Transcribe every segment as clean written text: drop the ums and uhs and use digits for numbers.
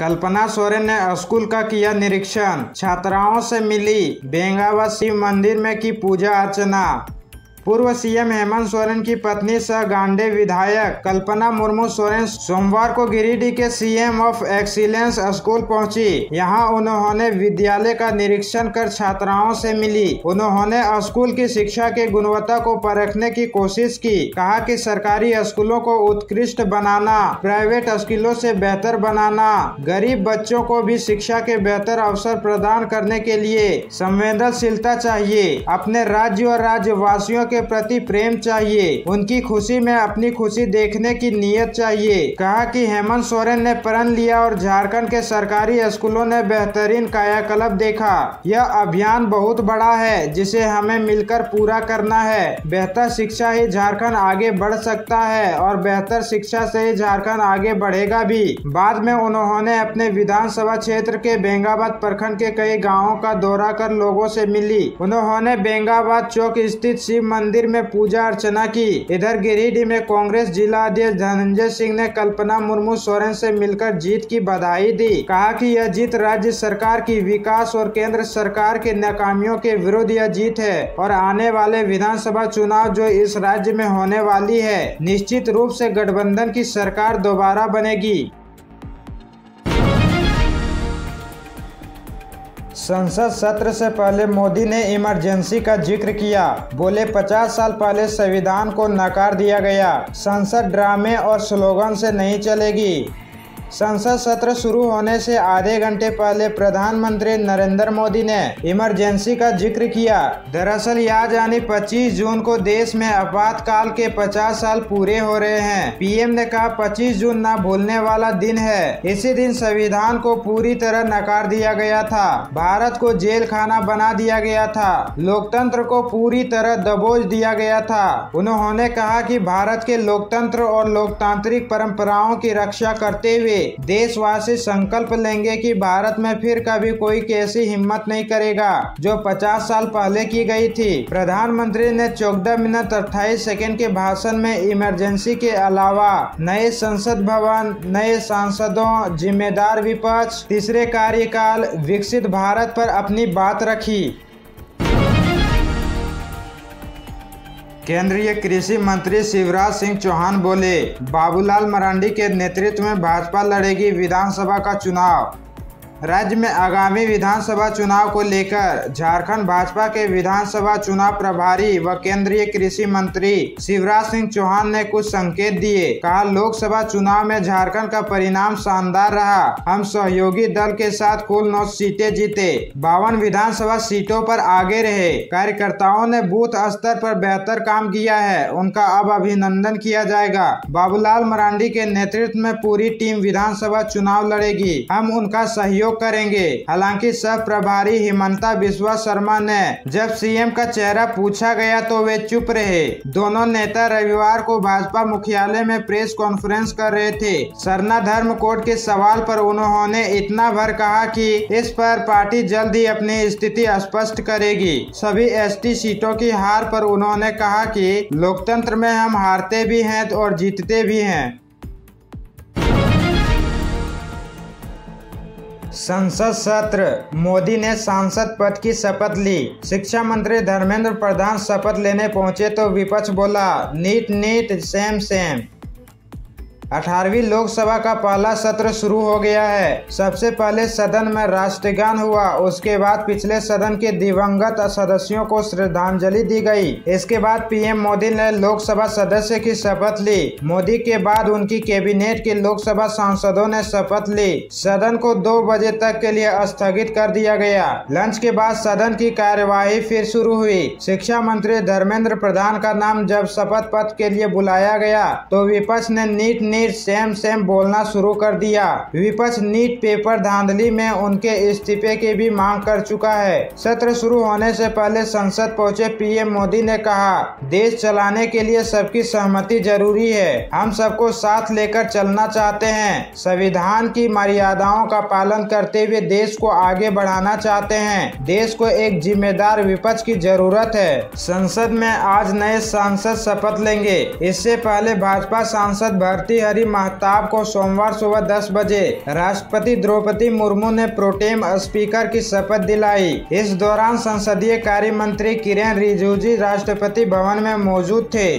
कल्पना सोरेन ने स्कूल का किया निरीक्षण, छात्राओं से मिली, बेंगावत शिव मंदिर में की पूजा अर्चना। पूर्व सीएम हेमंत सोरेन की पत्नी सह गांडे विधायक कल्पना मुर्मू सोरेन सोमवार को गिरिडीह के सीएम ऑफ एक्सीलेंस स्कूल पहुंची। यहां उन्होंने विद्यालय का निरीक्षण कर छात्राओं से मिली। उन्होंने स्कूल की शिक्षा की गुणवत्ता को परखने की कोशिश की। कहा कि सरकारी स्कूलों को उत्कृष्ट बनाना, प्राइवेट स्कूलों से बेहतर बनाना, गरीब बच्चों को भी शिक्षा के बेहतर अवसर प्रदान करने के लिए संवेदनशीलता चाहिए। अपने राज्य और राज्यवासियों के प्रति प्रेम चाहिए। उनकी खुशी में अपनी खुशी देखने की नीयत चाहिए। कहा कि हेमंत सोरेन ने प्रण लिया और झारखंड के सरकारी स्कूलों ने बेहतरीन कायाकल्प देखा। यह अभियान बहुत बड़ा है जिसे हमें मिलकर पूरा करना है। बेहतर शिक्षा ही झारखंड आगे बढ़ सकता है और बेहतर शिक्षा से ही झारखंड आगे बढ़ेगा भी। बाद में उन्होंने अपने विधानसभा क्षेत्र के बेंगाबाद प्रखंड के कई गाँवों का दौरा कर लोगों से मिली। उन्होंने बेंगाबाद चौक स्थित शिव मंदिर में पूजा अर्चना की। इधर गिरिडीह में कांग्रेस जिला अध्यक्ष धनंजय सिंह ने कल्पना मुर्मू सोरेन से मिलकर जीत की बधाई दी। कहा कि यह जीत राज्य सरकार की विकास और केंद्र सरकार के नाकामियों के विरुद्ध यह जीत है और आने वाले विधानसभा चुनाव जो इस राज्य में होने वाली है, निश्चित रूप से गठबंधन की सरकार दोबारा बनेगी। संसद सत्र से पहले मोदी ने इमरजेंसी का जिक्र किया। बोले 50 साल पहले संविधान को नकार दिया गया। संसद ड्रामे और स्लोगन से नहीं चलेगी। संसद सत्र शुरू होने से आधे घंटे पहले प्रधानमंत्री नरेंद्र मोदी ने इमरजेंसी का जिक्र किया। दरअसल आज यानी 25 जून को देश में आपातकाल के 50 साल पूरे हो रहे हैं। पीएम ने कहा 25 जून ना भूलने वाला दिन है। इसी दिन संविधान को पूरी तरह नकार दिया गया था। भारत को जेल खाना बना दिया गया था। लोकतंत्र को पूरी तरह दबोच दिया गया था। उन्होंने कहा कि भारत के लोकतंत्र और लोकतांत्रिक परंपराओं की रक्षा करते हुए देशवासी संकल्प लेंगे कि भारत में फिर कभी कोई कैसी हिम्मत नहीं करेगा जो 50 साल पहले की गई थी। प्रधानमंत्री ने 14 मिनट 28 सेकंड के भाषण में इमरजेंसी के अलावा नए संसद भवन, नए सांसदों, जिम्मेदार विपक्ष, तीसरे कार्यकाल, विकसित भारत पर अपनी बात रखी। केंद्रीय कृषि मंत्री शिवराज सिंह चौहान बोले, बाबूलाल मरांडी के नेतृत्व में भाजपा लड़ेगी विधानसभा का चुनाव। राज्य में आगामी विधानसभा चुनाव को लेकर झारखंड भाजपा के विधानसभा चुनाव प्रभारी व केंद्रीय कृषि मंत्री शिवराज सिंह चौहान ने कुछ संकेत दिए। कहा, लोकसभा चुनाव में झारखंड का परिणाम शानदार रहा। हम सहयोगी दल के साथ कुल 9 सीटें जीते, 52 विधानसभा सीटों पर आगे रहे। कार्यकर्ताओं ने बूथ स्तर पर बेहतर काम किया है, उनका अब अभिनंदन किया जाएगा। बाबूलाल मरांडी के नेतृत्व में पूरी टीम विधानसभा चुनाव लड़ेगी, हम उनका सहयोग करेंगे। हालांकि सह प्रभारी हिमंता बिस्वा शर्मा ने जब सीएम का चेहरा पूछा गया तो वे चुप रहे। दोनों नेता रविवार को भाजपा मुख्यालय में प्रेस कॉन्फ्रेंस कर रहे थे। सरना धर्म कोड के सवाल पर उन्होंने इतना भर कहा कि इस पर पार्टी जल्द ही अपनी स्थिति स्पष्ट करेगी। सभी एसटी सीटों की हार पर उन्होंने कहा कि लोकतंत्र में हम हारते भी हैं और जीतते भी हैं। संसद सत्र, मोदी ने सांसद पद की शपथ ली। शिक्षा मंत्री धर्मेंद्र प्रधान शपथ लेने पहुंचे तो विपक्ष बोला, नीट नीट सेम सेम। 18वीं लोकसभा का पहला सत्र शुरू हो गया है। सबसे पहले सदन में राष्ट्रगान हुआ, उसके बाद पिछले सदन के दिवंगत सदस्यों को श्रद्धांजलि दी गई। इसके बाद पीएम मोदी ने लोकसभा सदस्य की शपथ ली। मोदी के बाद उनकी कैबिनेट के लोकसभा सांसदों ने शपथ ली। सदन को 2 बजे तक के लिए स्थगित कर दिया गया। लंच के बाद सदन की कार्यवाही फिर शुरू हुई। शिक्षा मंत्री धर्मेंद्र प्रधान का नाम जब शपथ पत्र के लिए बुलाया गया तो विपक्ष ने नीट नीट सेम सेम बोलना शुरू कर दिया। विपक्ष नीट पेपर धांधली में उनके इस्तीफे की भी मांग कर चुका है। सत्र शुरू होने से पहले संसद पहुंचे पीएम मोदी ने कहा, देश चलाने के लिए सबकी सहमति जरूरी है। हम सबको साथ लेकर चलना चाहते हैं। संविधान की मर्यादाओं का पालन करते हुए देश को आगे बढ़ाना चाहते हैं। देश को एक जिम्मेदार विपक्ष की जरूरत है। संसद में आज नए सांसद शपथ लेंगे। इससे पहले भाजपा सांसद भारती चौधरी महताब को सोमवार सुबह 10 बजे राष्ट्रपति द्रौपदी मुर्मू ने प्रोटेम स्पीकर की शपथ दिलाई। इस दौरान संसदीय कार्य मंत्री किरेन रिजिजू राष्ट्रपति भवन में मौजूद थे।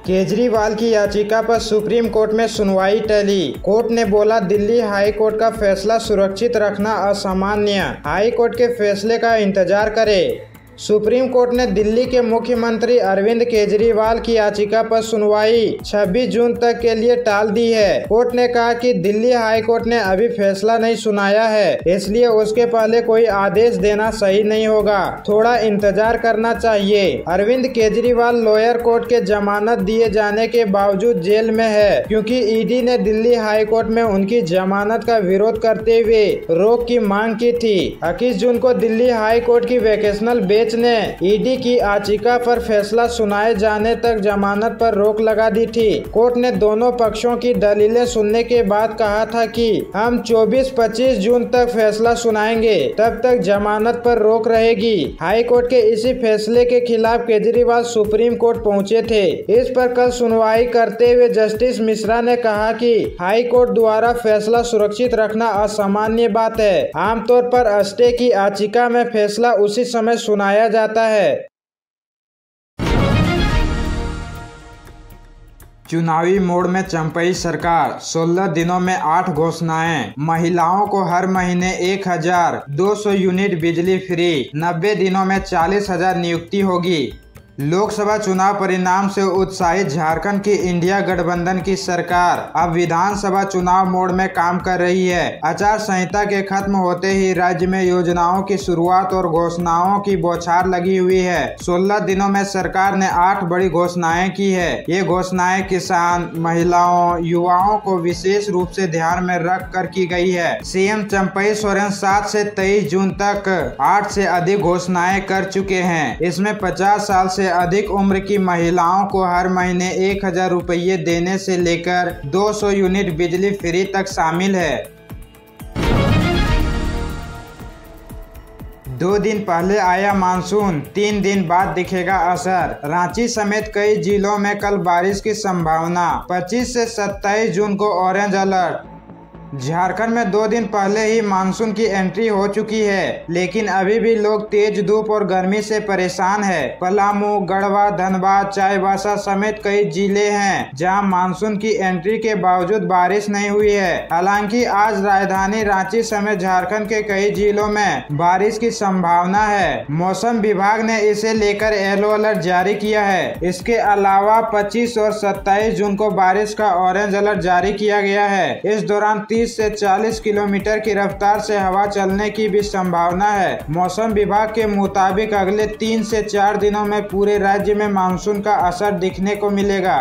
केजरीवाल की याचिका पर सुप्रीम कोर्ट में सुनवाई टली। कोर्ट ने बोला, दिल्ली हाई कोर्ट का फैसला सुरक्षित रखना असामान्य, हाई कोर्ट के फैसले का इंतजार करें। सुप्रीम कोर्ट ने दिल्ली के मुख्यमंत्री अरविंद केजरीवाल की याचिका पर सुनवाई 26 जून तक के लिए टाल दी है। कोर्ट ने कहा कि दिल्ली हाई कोर्ट ने अभी फैसला नहीं सुनाया है, इसलिए उसके पहले कोई आदेश देना सही नहीं होगा, थोड़ा इंतजार करना चाहिए। अरविंद केजरीवाल लोअर कोर्ट के जमानत दिए जाने के बावजूद जेल में है, क्योंकि ईडी ने दिल्ली हाई कोर्ट में उनकी जमानत का विरोध करते हुए रोक की मांग की थी। 21 जून को दिल्ली हाई कोर्ट की वेकेशनल बेंच ने ईडी की याचिका पर फैसला सुनाए जाने तक जमानत पर रोक लगा दी थी। कोर्ट ने दोनों पक्षों की दलीलें सुनने के बाद कहा था कि हम 24-25 जून तक फैसला सुनाएंगे, तब तक जमानत पर रोक रहेगी। हाई कोर्ट के इसी फैसले के खिलाफ केजरीवाल सुप्रीम कोर्ट पहुंचे थे। इस पर कल सुनवाई करते हुए जस्टिस मिश्रा ने कहा कि हाई कोर्ट द्वारा फैसला सुरक्षित रखना असामान्य बात है। आमतौर पर स्टे की याचिका में फैसला उसी समय सुनाया जाता है। चुनावी मोड़ में चंपई सरकार, 16 दिनों में 8 घोषणाएं। महिलाओं को हर महीने 1200 यूनिट बिजली फ्री, 90 दिनों में 40,000 नियुक्ति होगी। लोकसभा चुनाव परिणाम से उत्साहित झारखंड की इंडिया गठबंधन की सरकार अब विधानसभा चुनाव मोड में काम कर रही है। आचार संहिता के खत्म होते ही राज्य में योजनाओं की शुरुआत और घोषणाओं की बौछार लगी हुई है। 16 दिनों में सरकार ने 8 बड़ी घोषणाएं की है। ये घोषणाएं किसान, महिलाओं, युवाओं को विशेष रूप से ध्यान में रख कर की गई है। सीएम चंपई सोरेन 7 से 23 जून तक 8 से अधिक घोषणाएं कर चुके हैं। इसमें 50 साल से अधिक उम्र की महिलाओं को हर महीने 1,000 रुपये देने से लेकर 200 यूनिट बिजली फ्री तक शामिल है। 2 दिन पहले आया मानसून, 3 दिन बाद दिखेगा असर। रांची समेत कई जिलों में कल बारिश की संभावना। 25 से 27 जून को ऑरेंज अलर्ट। झारखंड में 2 दिन पहले ही मानसून की एंट्री हो चुकी है, लेकिन अभी भी लोग तेज धूप और गर्मी से परेशान है। पलामू, गढ़वा, धनबाद, चाईबासा समेत कई जिले हैं जहां मानसून की एंट्री के बावजूद बारिश नहीं हुई है। हालांकि आज राजधानी रांची समेत झारखंड के कई जिलों में बारिश की संभावना है। मौसम विभाग ने इसे लेकर येलो अलर्ट जारी किया है। इसके अलावा 25 और 27 जून को बारिश का ऑरेंज अलर्ट जारी किया गया है। इस दौरान 30 से 40 किलोमीटर की रफ्तार से हवा चलने की भी संभावना है। मौसम विभाग के मुताबिक अगले 3 से 4 दिनों में पूरे राज्य में मानसून का असर दिखने को मिलेगा।